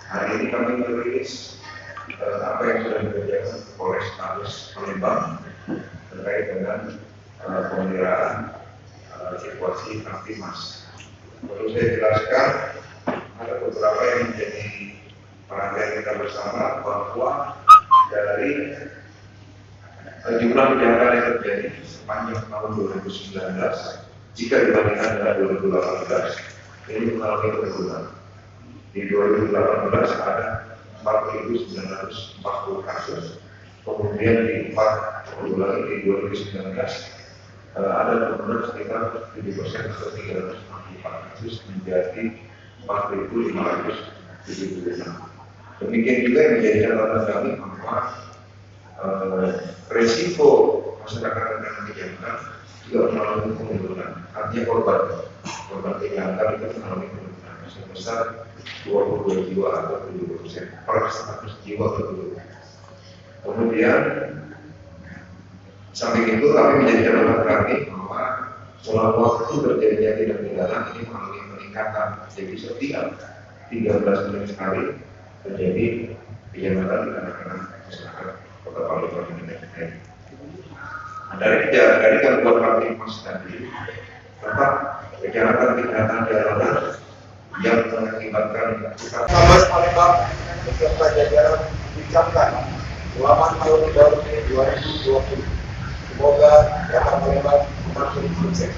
Hari ini kami merilis apa yang sudah dikerjakan Polrestabes Palembang terkait dengan pemeliharaan situasi Kamtimas. Perlu saya jelaskan, ada beberapa yang menjadi perhatian kita bersama bahwa dari jumlah kejahatan yang terjadi sepanjang tahun 2019 jika dibandingkan dengan 2018 ini mengalami penurunan. Di 2018 ada 4.940 kasus, kemudian di 4 bulan di 2019 ada penurunan sekitar 7% atau 344 kasus menjadi 4.576. Demikian juga yang menjadi catatan kami bahwa resiko masyarakat yang kena kejahatan juga mengalami penurunan. Artinya korban kejahatan itu mengalami penurunan sebesar 22 jiwa atau 70% per 100 jiwa penduduk. Kemudian samping itu kami menjadi catatan kami bahwa selama waktu terjadinya tindak pidana ini mengalami peningkatan. Jadi setiap 13 menit sekali terjadi kejahatan dikarenakan masyarakat Kota Palembang ini. Dari gangguan Kamtimas tadi, tetap kejahatan jalanan yang mengakibatkan Polres Palembang beserta jajaran mengucapkan selamat tahun baru 2020. Semoga Kota Palembang semakin sukses.